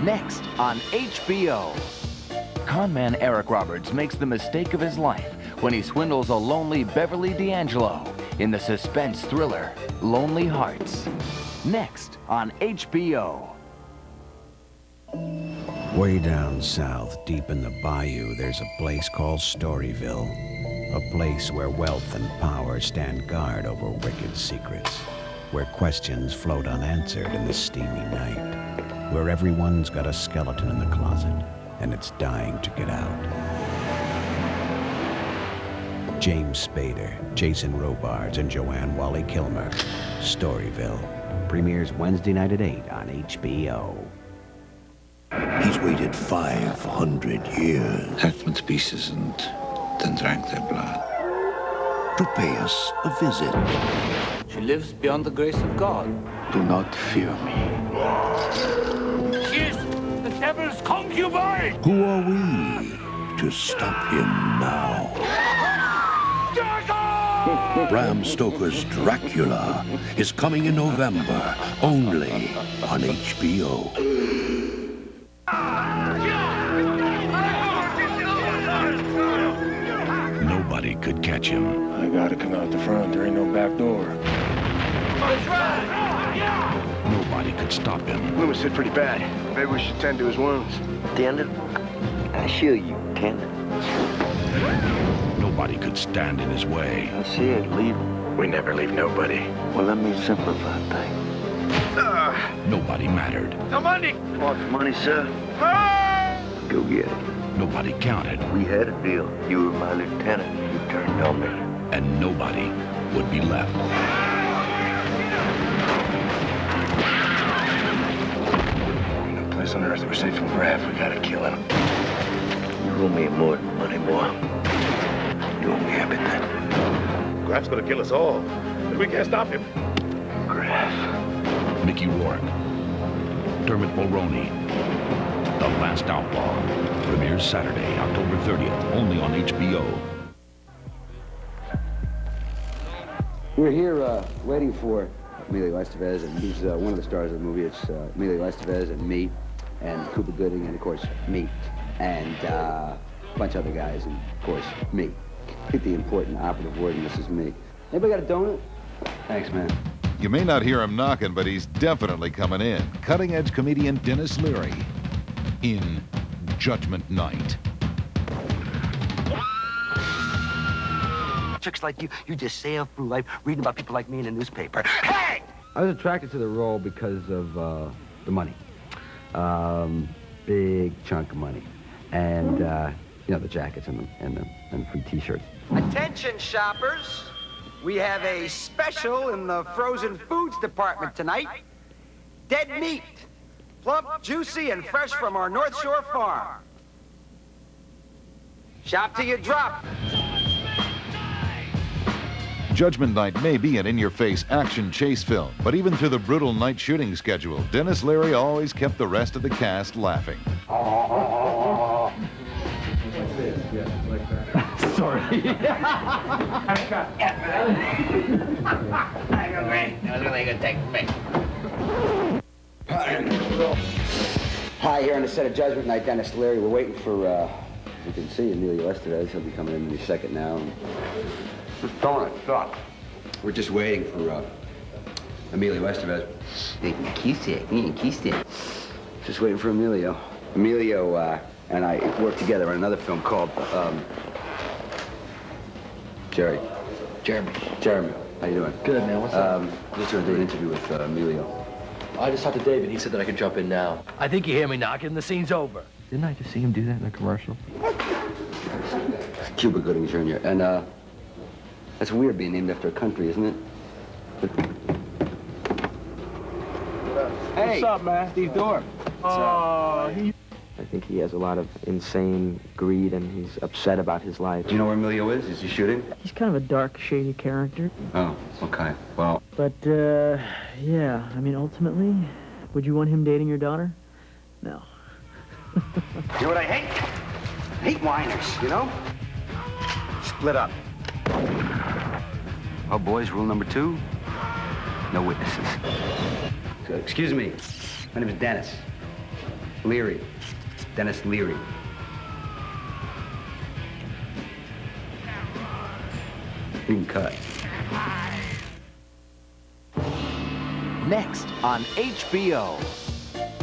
Next on HBO. Conman Eric Roberts makes the mistake of his life when he swindles a lonely Beverly D'Angelo in the suspense thriller Lonely Hearts. Next on HBO. Way down south, deep in the bayou, there's a place called Storyville. A place where wealth and power stand guard over wicked secrets. Where questions float unanswered in the steamy night. Where everyone's got a skeleton in the closet, and it's dying to get out. James Spader, Jason Robards, and Joanne Wally Kilmer. Storyville. Premieres Wednesday night at 8 on HBO. He's waited 500 years. Hacked with pieces and then drank their blood. To pay us a visit. She lives beyond the grace of God. Do not fear me. She is the devil's concubine! Who are we to stop him now? Bram Stoker's Dracula is coming in November, only on HBO. Nobody could catch him. I gotta come out the front. There ain't no back door. Nobody could stop him. Loomis hit pretty bad. Maybe we should tend to his wounds. Tender? I assure you, tender. Nobody could stand in his way. I said leave him. We never leave nobody. Well, let me simplify things. Nobody mattered. No money! Want the money, sir? Go get it. Nobody counted. We had a deal. You were my lieutenant. You turned on me. And nobody would be left. No place on earth we're safe from Graff. We gotta kill him. You owe me more than money, boy. You owe me everything. Graff's gonna kill us all. But we can't stop him. Graff. Mickey Rourke. Dermot Mulroney. The Last Outlaw. Premieres Saturday, October 30th, only on HBO. We're here waiting for Emilio Estevez, and he's one of the stars of the movie. It's Emilio Estevez and me, and Cooper Gooding, and of course me, and a bunch of other guys, and of course me. I think the important operative word in this is me. Anybody got a donut? Thanks, man. You may not hear him knocking, but he's definitely coming in. Cutting-edge comedian Denis Leary in Judgment Night. Tricks like you just sail through life reading about people like me in the newspaper. Hey! I was attracted to the role because of the money. Big chunk of money. And, you know, the jackets and free T-shirts. Attention, shoppers. We have a special in the frozen foods department tonight. Dead meat. Plump, juicy, and fresh from our North Shore farm. Shop till you drop. Judgment Night may be an in-your-face action chase film, but even through the brutal night shooting schedule, Denis Leary always kept the rest of the cast laughing. Sorry. Hi, here on the set of Judgment Night, Denis Leary. We're waiting for, as you can see, Emilio Estevez. He'll be coming in any second now. Just throwing it, stop. We're just waiting for Emilio Estevez. Just waiting for Emilio. Emilio and I worked together on another film called Jeremy. How you doing? Good, man. What's up? Just going to do an interview with Emilio. I just talked to David. He said that I could jump in now. I think you hear me knocking. The scene's over. Didn't I just see him do that in a commercial? Cuba Gooding Jr. And that's weird being named after a country, isn't it? Hey. What's up, man? Steve Dorff. I think he has a lot of insane greed, and he's upset about his life. Do you know where Emilio is? Is he shooting? He's kind of a dark, shady character. Oh, okay. Well... But, yeah, I mean, ultimately, would you want him dating your daughter? No. You know what I hate? I hate whiners, you know? Split up. Oh, boys, rule number 2. No witnesses. So, excuse me. My name is Denis. Leary. Denis Leary. You can cut. Next on HBO.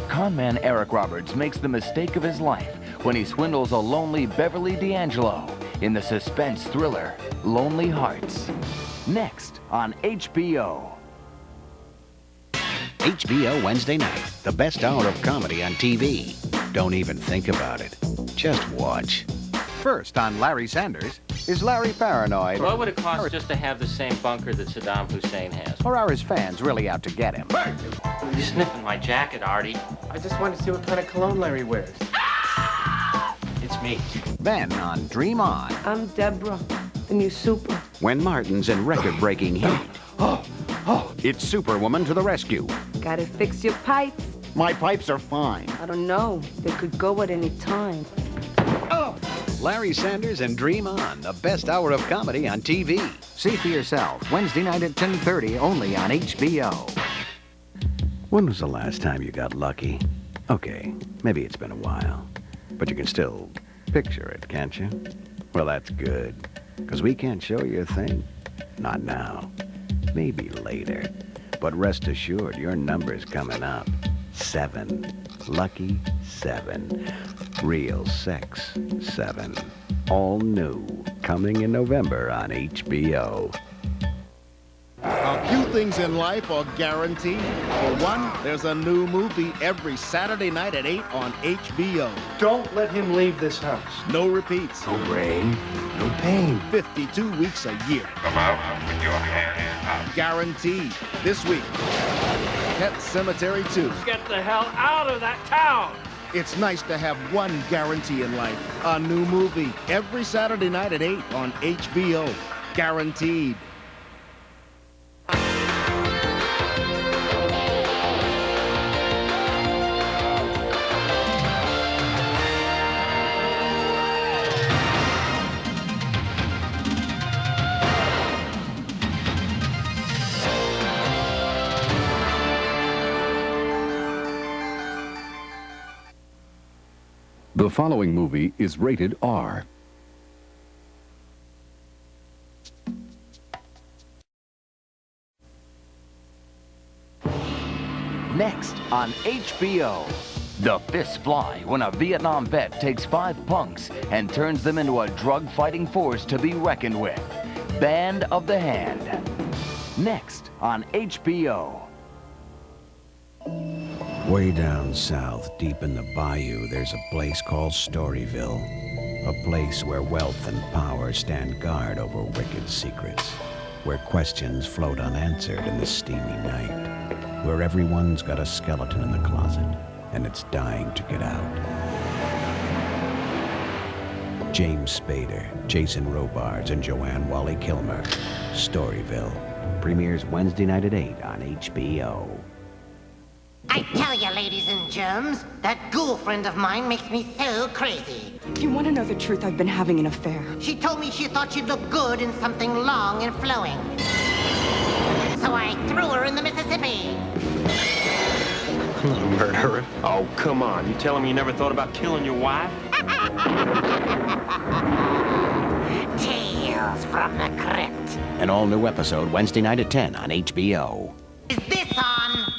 Conman Eric Roberts makes the mistake of his life when he swindles a lonely Beverly D'Angelo in the suspense thriller Lonely Hearts. Next on HBO. HBO Wednesday night, the best hour of comedy on TV. Don't even think about it. Just watch. First on Larry Sanders, is Larry paranoid? What would it cost just to have the same bunker that Saddam Hussein has? Or are his fans really out to get him? You're sniffing my jacket, Artie. I just wanted to see what kind of cologne Larry wears. It's me. Then on Dream On, I'm Deborah, the new super. when Martin's in record-breaking heat. It's Superwoman to the rescue. Gotta fix your pipes. My pipes are fine. I don't know. They could go at any time. Larry Sanders and Dream On, the best hour of comedy on TV. See for yourself, Wednesday night at 10:30, only on HBO. When was the last time you got lucky? Okay, maybe it's been a while, but you can still picture it, can't you? Well, that's good, because we can't show you a thing. Not now. Maybe later. But rest assured, your number's coming up. 7. Lucky 7. Real sex 7. All new. Coming in November on HBO. A few things in life are guaranteed. For one, there's a new movie every Saturday night at 8 on HBO. Don't let him leave this house. No repeats. No rain, no pain. 52 weeks a year. Come out with your hands up. Guaranteed. This week, Sematary 2. Get the hell out of that town! It's nice to have one guarantee in life. A new movie every Saturday night at 8 on HBO. Guaranteed. The following movie is rated R. Next on HBO. The fists fly when a Vietnam vet takes 5 punks and turns them into a drug-fighting force to be reckoned with. Band of the Hand. Next on HBO. Way down south, deep in the bayou, there's a place called Storyville. A place where wealth and power stand guard over wicked secrets. Where questions float unanswered in the steamy night. Where everyone's got a skeleton in the closet, and it's dying to get out. James Spader, Jason Robards, and Joanne Whalley-Kilmer. Storyville. Premieres Wednesday night at 8 on HBO. I tell you, ladies and germs, that ghoul friend of mine makes me so crazy. You want to know the truth? I've been having an affair. She told me she thought she'd look good in something long and flowing. So I threw her in the Mississippi. I'm not a murderer. Oh, come on. You telling me you never thought about killing your wife? Tales from the Crypt. An all-new episode Wednesday night at 10 on HBO. Is this on?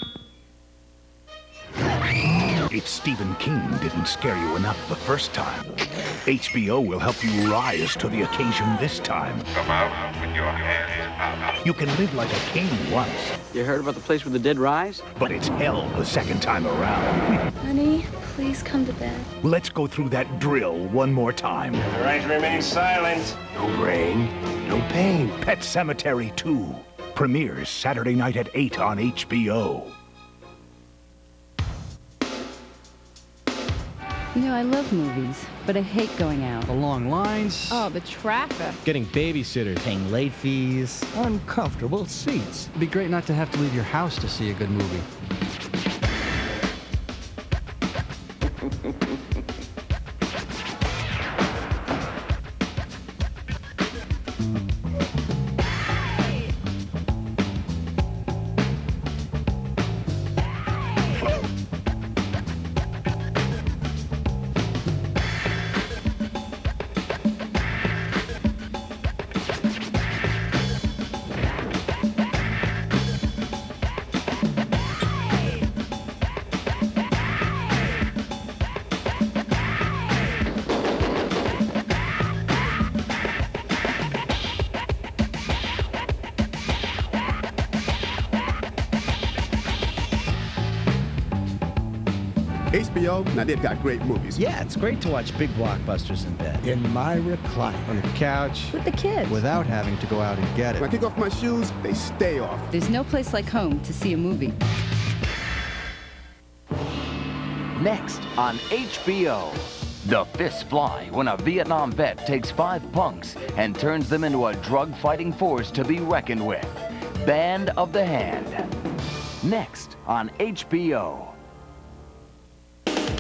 If Stephen King didn't scare you enough the first time, HBO will help you rise to the occasion this time. Come out with your hands up. You can live like a king once, You heard about the place where the dead rise? but it's hell the second time around. Honey, please come to bed. Let's go through that drill one more time. The right to remain silent. No rain, no pain. Pet Sematary 2 premieres Saturday night at 8 on HBO. You know, I love movies, but I hate going out. The long lines. Oh, the traffic. Getting babysitters. Paying late fees. Uncomfortable seats. It'd be great not to have to leave your house to see a good movie. HBO, now they've got great movies. Yeah, it's great to watch big blockbusters in bed. In my recliner. On the couch. With the kids. Without having to go out and get it. When I kick off my shoes, they stay off. There's no place like home to see a movie. Next on HBO. The fists fly when a Vietnam vet takes 5 punks and turns them into a drug-fighting force to be reckoned with. Band of the Hand. Next on HBO.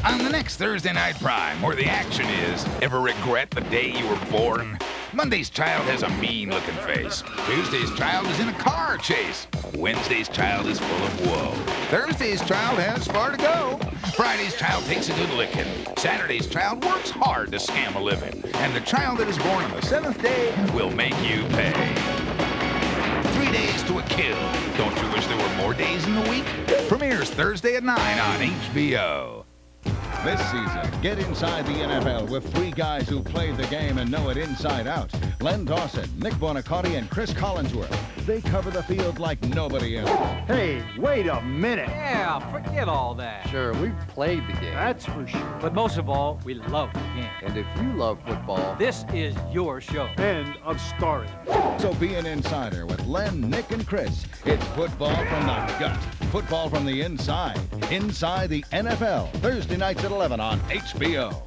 On the next Thursday Night Prime, where the action is, ever regret the day you were born? Monday's child has a mean-looking face. Tuesday's child is in a car chase. Wednesday's child is full of woe. Thursday's child has far to go. Friday's child takes a good licking. Saturday's child works hard to scam a living. And the child that is born on the 7th day will make you pay. 3 days to a kill. Don't you wish there were more days in the week? Premieres Thursday at 9 on HBO. This season, get inside the NFL with 3 guys who played the game and know it inside out. Len Dawson, Nick Buonicotti, and Chris Collinsworth. They cover the field like nobody else. Hey, wait a minute. Yeah, forget all that. Sure, we've played the game. That's for sure. But most of all, we love the game. And if you love football, this is your show. End of story. So be an insider with Len, Nick, and Chris. It's football from the gut. Football from the inside. Inside the NFL. Thursday nights at 11 on HBO.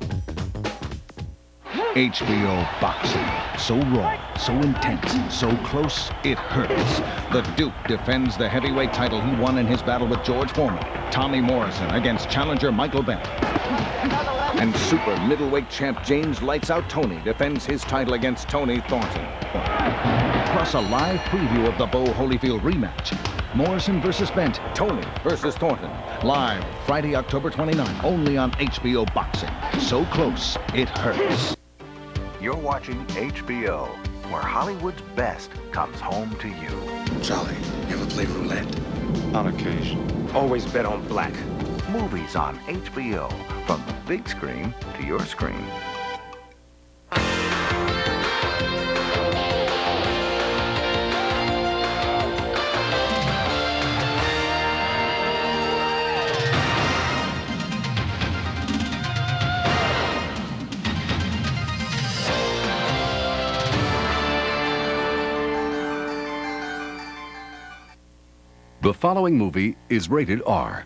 HBO Boxing. So raw, so intense, so close, it hurts. The Duke defends the heavyweight title he won in his battle with George Foreman. Tommy Morrison against challenger Michael Bennett. And super middleweight champ James Lights Out Tony defends his title against Tony Thornton. Plus a live preview of the Bo Holyfield rematch. Morrison versus Bent, Tony versus Thornton. Live Friday, October 29, only on HBO Boxing. So close, it hurts. You're watching HBO, where Hollywood's best comes home to you. Charlie, you ever play roulette? On occasion. Always bet on black. Movies on HBO, from the big screen to your screen. The following movie is rated R.